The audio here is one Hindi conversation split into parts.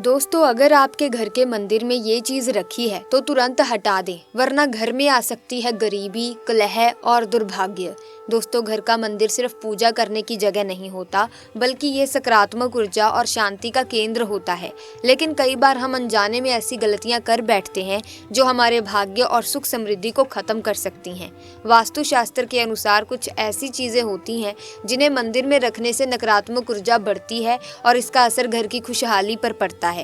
दोस्तों, अगर आपके घर के मंदिर में ये चीज रखी है तो तुरंत हटा दें, वरना घर में आ सकती है गरीबी, कलह और दुर्भाग्य। दोस्तों, घर का मंदिर सिर्फ पूजा करने की जगह नहीं होता, बल्कि ये सकारात्मक ऊर्जा और शांति का केंद्र होता है। लेकिन कई बार हम अनजाने में ऐसी गलतियां कर बैठते हैं जो हमारे भाग्य और सुख समृद्धि को खत्म कर सकती हैं। वास्तुशास्त्र के अनुसार कुछ ऐसी चीजें होती हैं जिन्हें मंदिर में रखने से नकारात्मक ऊर्जा बढ़ती है और इसका असर घर की खुशहाली पर पड़ता है।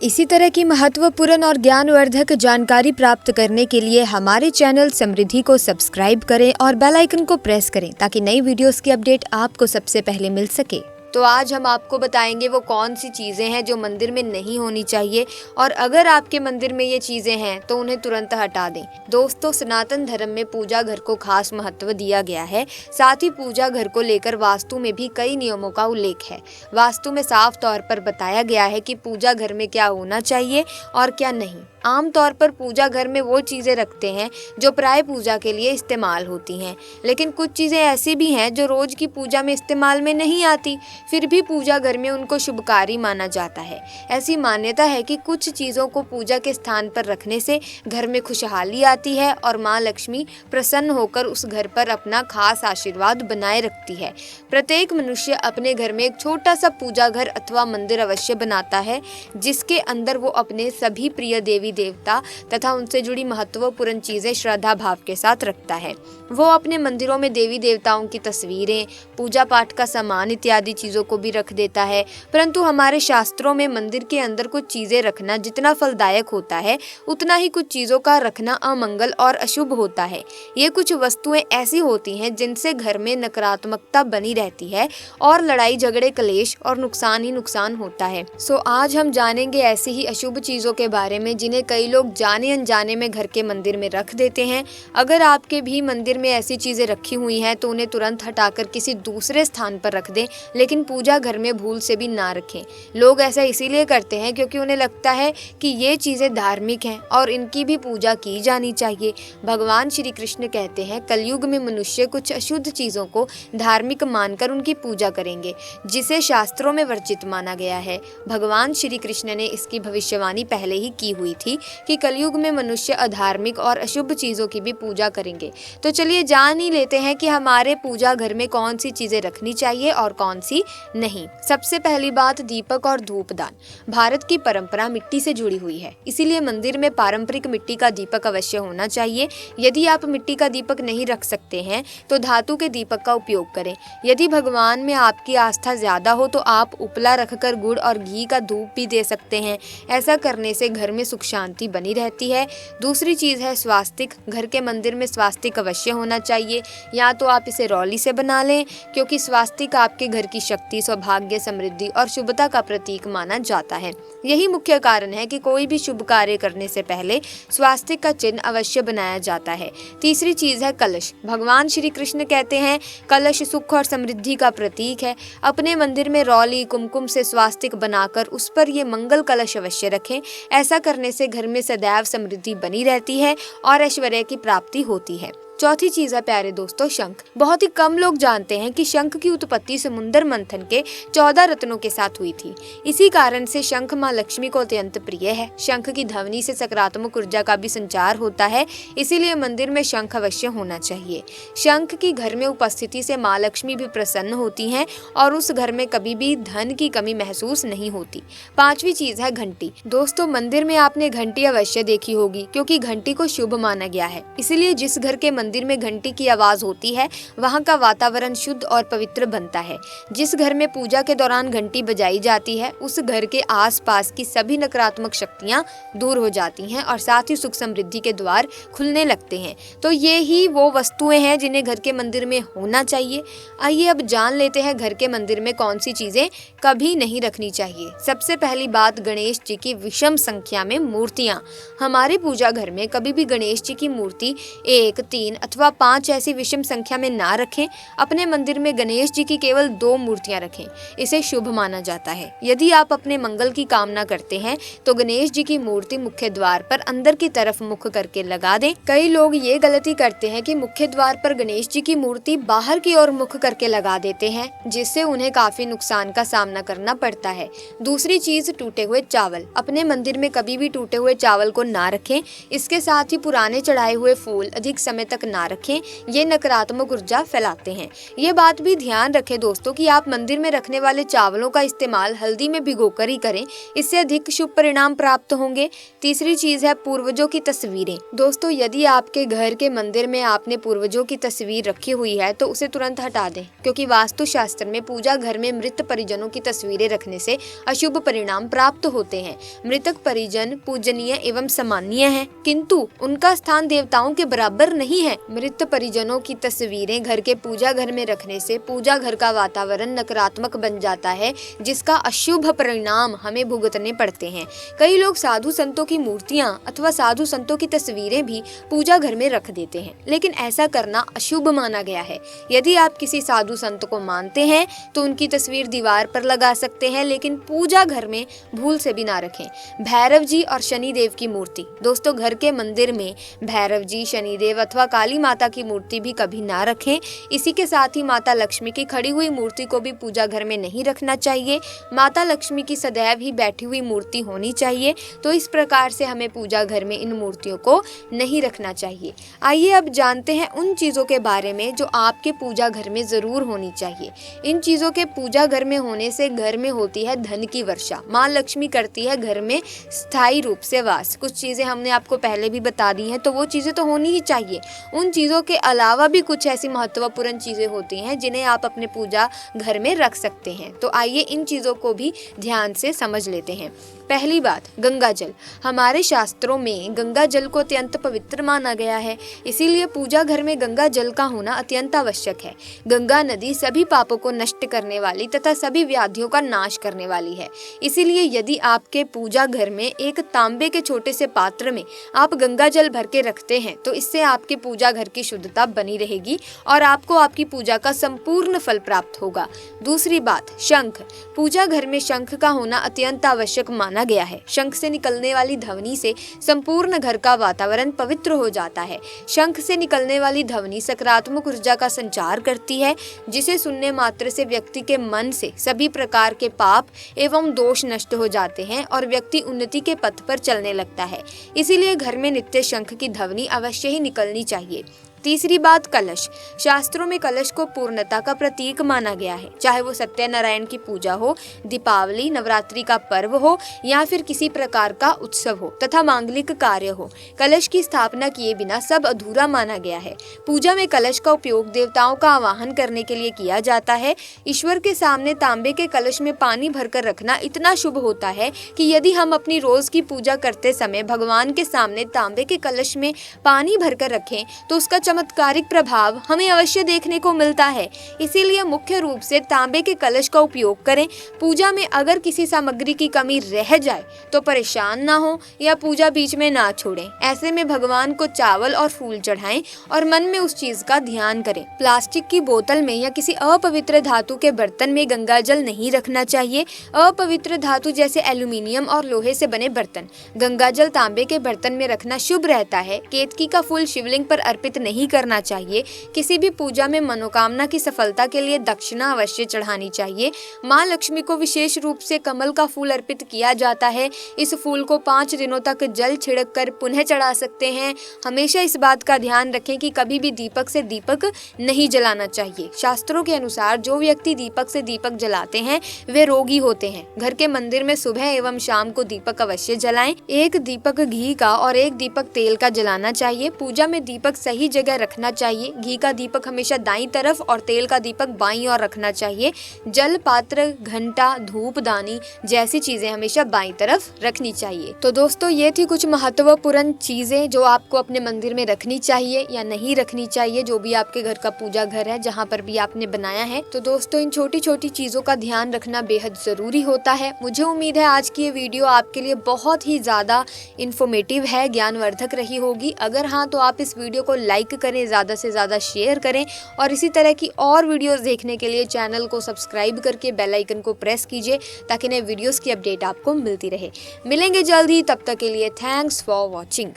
इसी तरह की महत्वपूर्ण और ज्ञानवर्धक जानकारी प्राप्त करने के लिए हमारे चैनल समृद्धि को सब्सक्राइब करें और बेल आइकन को प्रेस करें ताकि नई वीडियोस की अपडेट आपको सबसे पहले मिल सके। तो आज हम आपको बताएंगे वो कौन सी चीज़ें हैं जो मंदिर में नहीं होनी चाहिए, और अगर आपके मंदिर में ये चीज़ें हैं तो उन्हें तुरंत हटा दें। दोस्तों, सनातन धर्म में पूजा घर को खास महत्व दिया गया है। साथ ही पूजा घर को लेकर वास्तु में भी कई नियमों का उल्लेख है। वास्तु में साफ तौर पर बताया गया है कि पूजा घर में क्या होना चाहिए और क्या नहीं। आमतौर पर पूजा घर में वो चीज़ें रखते हैं जो प्राय पूजा के लिए इस्तेमाल होती हैं, लेकिन कुछ चीज़ें ऐसी भी हैं जो रोज की पूजा में इस्तेमाल में नहीं आती, फिर भी पूजा घर में उनको शुभकारी माना जाता है। ऐसी मान्यता है कि कुछ चीज़ों को पूजा के स्थान पर रखने से घर में खुशहाली आती है और माँ लक्ष्मी प्रसन्न होकर उस घर पर अपना खास आशीर्वाद बनाए रखती है। प्रत्येक मनुष्य अपने घर में एक छोटा सा पूजा घर अथवा मंदिर अवश्य बनाता है, जिसके अंदर वो अपने सभी प्रिय देवी देवता तथा उनसे जुड़ी महत्वपूर्ण चीजें श्रद्धा भाव के साथ रखता है। वो अपने मंदिरों में देवी देवताओं की तस्वीरें, पूजा पाठ का सामान इत्यादि चीजों को भी रख देता है। परंतु हमारे शास्त्रों में मंदिर के अंदर कुछ चीजें रखना जितना फलदायक होता है, उतना ही कुछ चीजों का रखना अमंगल और अशुभ होता है। ये कुछ वस्तुएं ऐसी होती हैं जिनसे घर में नकारात्मकता बनी रहती है और लड़ाई झगड़े, कलेश और नुकसान ही नुकसान होता है। सो आज हम जानेंगे ऐसी ही अशुभ चीजों के बारे में जिन्हें कई लोग जाने अनजाने में घर के मंदिर में रख देते हैं। अगर आपके भी मंदिर में ऐसी चीजें रखी हुई हैं तो उन्हें तुरंत हटाकर किसी दूसरे स्थान पर रख दें, लेकिन पूजा घर में भूल से भी ना रखें। लोग ऐसा इसीलिए करते हैं क्योंकि उन्हें लगता है कि ये चीजें धार्मिक हैं और इनकी भी पूजा की जानी चाहिए। भगवान श्री कृष्ण कहते हैं, कलयुग में मनुष्य कुछ अशुद्ध चीजों को धार्मिक मानकर उनकी पूजा करेंगे, जिसे शास्त्रों में वर्जित माना गया है। भगवान श्री कृष्ण ने इसकी भविष्यवाणी पहले ही की हुई थी कि कलयुग में मनुष्य अधार्मिक और अशुभ चीजों की भी पूजा करेंगे। तो चलिए जान ही लेते हैं कि हमारे पूजा घर में कौन सी चीजें रखनी चाहिए और कौन सी नहीं। सबसे पहली बात, दीपक और धूपदान। भारत की परंपरा मिट्टी से जुड़ी हुई है, इसीलिए मंदिर में पारंपरिक मिट्टी का दीपक अवश्य होना चाहिए। यदि आप मिट्टी का दीपक नहीं रख सकते हैं तो धातु के दीपक का उपयोग करें। यदि भगवान में आपकी आस्था ज्यादा हो तो आप उपला रखकर गुड़ और घी का धूप भी दे सकते हैं। ऐसा करने से घर में सुख शांति बनी रहती है। दूसरी चीज है स्वास्तिक। घर के मंदिर में स्वास्तिक अवश्य होना चाहिए। या तो आप इसे रौली से बना लें, क्योंकि स्वास्तिक आपके घर की शक्ति, सौभाग्य, समृद्धि और शुभता का प्रतीक माना जाता है। यही मुख्य कारण है कि कोई भी शुभ कार्य करने से पहले स्वास्तिक का चिन्ह अवश्य बनाया जाता है। तीसरी चीज है कलश। भगवान श्री कृष्ण कहते हैं, कलश सुख और समृद्धि का प्रतीक है। अपने मंदिर में रौली, कुमकुम से स्वास्तिक बनाकर उस पर ये मंगल कलश अवश्य रखें। ऐसा करने से घर में सदैव समृद्धि बनी रहती है और ऐश्वर्य की प्राप्ति होती है। चौथी चीज है प्यारे दोस्तों, शंख। बहुत ही कम लोग जानते हैं कि शंख की उत्पत्ति समुद्र मंथन के 14 रत्नों के साथ हुई थी। इसी कारण से शंख माँ लक्ष्मी को अत्यंत प्रिय है। शंख की ध्वनि से सकारात्मक ऊर्जा का भी संचार होता है, इसीलिए मंदिर में शंख अवश्य होना चाहिए। शंख की घर में उपस्थिति से माँ लक्ष्मी भी प्रसन्न होती हैं और उस घर में कभी भी धन की कमी महसूस नहीं होती। पांचवी चीज है घंटी। दोस्तों, मंदिर में आपने घंटी अवश्य देखी होगी, क्योंकि घंटी को शुभ माना गया है। इसीलिए जिस घर के मंदिर में घंटी की आवाज होती है वहां का वातावरण शुद्ध और पवित्र बनता है। जिस घर में पूजा के दौरान घंटी बजाई जाती है उस घर के आसपास की सभी नकारात्मक शक्तियां दूर हो जाती हैं और साथ ही सुख समृद्धि के द्वार खुलने लगते हैं। तो ये ही वो वस्तुएं हैं जिन्हें घर के मंदिर में होना चाहिए। आइए अब जान लेते हैं घर के मंदिर में कौन सी चीजें कभी नहीं रखनी चाहिए। सबसे पहली बात, गणेश जी की विषम संख्या में मूर्तियां। हमारे पूजा घर में कभी भी गणेश जी की मूर्ति 1, 3 अथवा 5 ऐसी विषम संख्या में ना रखें। अपने मंदिर में गणेश जी की केवल 2 मूर्तियां रखें, इसे शुभ माना जाता है। यदि आप अपने मंगल की कामना करते हैं तो गणेश जी की मूर्ति मुख्य द्वार पर अंदर की तरफ मुख करके लगा दें। कई लोग ये गलती करते हैं कि मुख्य द्वार पर गणेश जी की मूर्ति बाहर की ओर मुख करके लगा देते हैं, जिससे उन्हें काफी नुकसान का सामना करना पड़ता है। दूसरी चीज, टूटे हुए चावल। अपने मंदिर में कभी भी टूटे हुए चावल को ना रखें। इसके साथ ही पुराने चढ़ाए हुए फूल अधिक समय तक ना रखें, ये नकारात्मक ऊर्जा फैलाते हैं। ये बात भी ध्यान रखें दोस्तों कि आप मंदिर में रखने वाले चावलों का इस्तेमाल हल्दी में भिगोकर ही करें, इससे अधिक शुभ परिणाम प्राप्त होंगे। तीसरी चीज है पूर्वजों की तस्वीरें। दोस्तों, यदि आपके घर के मंदिर में आपने पूर्वजों की तस्वीर रखी हुई है तो उसे तुरंत हटा दें, क्योंकि वास्तु शास्त्र में पूजा घर में मृत परिजनों की तस्वीरें रखने से अशुभ परिणाम प्राप्त होते हैं। मृतक परिजन पूजनीय एवं सम्मानीय हैं, किंतु उनका स्थान देवताओं के बराबर नहीं है। मृत परिजनों की तस्वीरें घर के पूजा घर में रखने से पूजा घर का वातावरण नकारात्मक बन जाता है, जिसका अशुभ परिणाम हमें भुगतने पड़ते हैं। कई लोग साधु संतों की मूर्तियां अथवा साधु संतों की तस्वीरें भी पूजा घर में रख देते हैं, लेकिन ऐसा करना अशुभ माना गया है। यदि आप किसी साधु संत को मानते हैं तो उनकी तस्वीर दीवार पर लगा सकते हैं, लेकिन पूजा घर में भूल से भी ना रखें। भैरव जी और शनिदेव की मूर्ति। दोस्तों, घर के मंदिर में भैरव जी, शनिदेव अथवा काली माता की मूर्ति भी कभी ना रखें। इसी के साथ ही माता लक्ष्मी की खड़ी हुई मूर्ति को भी पूजा घर में नहीं रखना चाहिए। माता लक्ष्मी की सदैव ही बैठी हुई मूर्ति होनी चाहिए, तो इस प्रकार से हमें पूजा घर में इन मूर्तियों को नहीं रखना चाहिए। आइए अब जानते हैं उन चीजों के बारे में जो आपके पूजा घर में जरूर होनी चाहिए। इन चीजों के पूजा घर में होने से घर में होती है धन की वर्षा। माँ लक्ष्मी करती है घर में स्थायी रूप से वास। कुछ चीजें हमने आपको पहले भी बता दी हैं, तो वो चीजें तो होनी ही चाहिए। उन चीजों के अलावा भी कुछ ऐसी महत्वपूर्ण चीजें होती हैं जिन्हें आप अपने पूजा घर में रख सकते हैं। तो आइए इन चीजों को भी ध्यान से समझ लेते हैं। पहली बात, गंगा जल। हमारे शास्त्रों में गंगा जल को अत्यंत पवित्र माना गया है, इसीलिए पूजा घर में गंगा जल का होना अत्यंत आवश्यक है। गंगा नदी सभी पापों को नष्ट करने वाली तथा सभी व्याधियों का नाश करने वाली है। इसीलिए यदि आपके पूजा घर में एक तांबे के छोटे से पात्र में आप गंगा जल भर के रखते हैं तो इससे आपके पूजा घर की शुद्धता बनी रहेगी और आपको आपकी पूजा का संपूर्ण फल प्राप्त होगा। दूसरी बात, शंख। पूजा घर में शंख का होना अत्यंत आवश्यक माना गया है। शंख से निकलने वाली ध्वनि से संपूर्ण घर का वातावरण पवित्र हो जाता है। शंख से निकलने वाली ध्वनि सकारात्मक ऊर्जा का संचार करती है, जिसे सुनने मात्र से व्यक्ति के मन से सभी प्रकार के पाप एवं दोष नष्ट हो जाते हैं और व्यक्ति उन्नति के पथ पर चलने लगता है। इसीलिए घर में नित्य शंख की ध्वनि अवश्य ही निकलनी चाहिए। तीसरी बात, कलश। शास्त्रों में कलश को पूर्णता का प्रतीक माना गया है। चाहे वो सत्यनारायण की पूजा हो, दीपावली, नवरात्रि का पर्व हो या फिर किसी प्रकार का उत्सव हो तथा मांगलिक कार्य हो, कलश की स्थापना किए बिना सब अधूरा माना गया है। पूजा में कलश का उपयोग देवताओं का आवाहन करने के लिए किया जाता है। ईश्वर के सामने तांबे के कलश में पानी भरकर रखना इतना शुभ होता है कि यदि हम अपनी रोज की पूजा करते समय भगवान के सामने तांबे के कलश में पानी भरकर रखें तो उसका चमत्कारिक प्रभाव हमें अवश्य देखने को मिलता है। इसीलिए मुख्य रूप से तांबे के कलश का उपयोग करें। पूजा में अगर किसी सामग्री की कमी रह जाए तो परेशान ना हो या पूजा बीच में ना छोड़ें। ऐसे में भगवान को चावल और फूल चढ़ाएं और मन में उस चीज का ध्यान करें। प्लास्टिक की बोतल में या किसी अपवित्र धातु के बर्तन में गंगा जल नहीं रखना चाहिए। अपवित्र धातु जैसे एल्यूमिनियम और लोहे से बने बर्तन, गंगा जल तांबे के बर्तन में रखना शुभ रहता है। केतकी का फूल शिवलिंग पर अर्पित नहीं करना चाहिए। किसी भी पूजा में मनोकामना की सफलता के लिए दक्षिणा अवश्य चढ़ानी चाहिए। माँ लक्ष्मी को विशेष रूप से कमल का फूल अर्पित किया जाता है। इस फूल को 5 दिनों तक जल छिड़क कर पुनः चढ़ा सकते हैं। हमेशा इस बात का ध्यान रखें कि कभी भी दीपक से दीपक नहीं जलाना चाहिए। शास्त्रों के अनुसार जो व्यक्ति दीपक से दीपक जलाते हैं वे रोगी होते हैं। घर के मंदिर में सुबह एवं शाम को दीपक अवश्य जलाएं। एक दीपक घी का और एक दीपक तेल का जलाना चाहिए। पूजा में दीपक सही जगह रखना चाहिए। घी का दीपक हमेशा दाईं तरफ और तेल का दीपक बाईं ओर रखना चाहिए। जल पात्र, घंटा, धूपदानी जैसी चीजें हमेशा बाईं तरफ रखनी चाहिए। तो दोस्तों, ये थी कुछ महत्वपूर्ण चीजें जो आपको अपने मंदिर में रखनी चाहिए या नहीं रखनी चाहिए, जो भी आपके घर का पूजा घर है, जहाँ पर भी आपने बनाया है। तो दोस्तों, इन छोटी छोटी चीजों का ध्यान रखना बेहद जरूरी होता है। मुझे उम्मीद है आज की ये वीडियो आपके लिए बहुत ही ज्यादा इंफॉर्मेटिव है, ज्ञानवर्धक रही होगी। अगर हाँ, तो आप इस वीडियो को लाइक करें, ज़्यादा से ज़्यादा शेयर करें और इसी तरह की और वीडियोस देखने के लिए चैनल को सब्सक्राइब करके बेल आइकन को प्रेस कीजिए ताकि नए वीडियोस की अपडेट आपको मिलती रहे। मिलेंगे जल्द ही, तब तक के लिए थैंक्स फॉर वॉचिंग।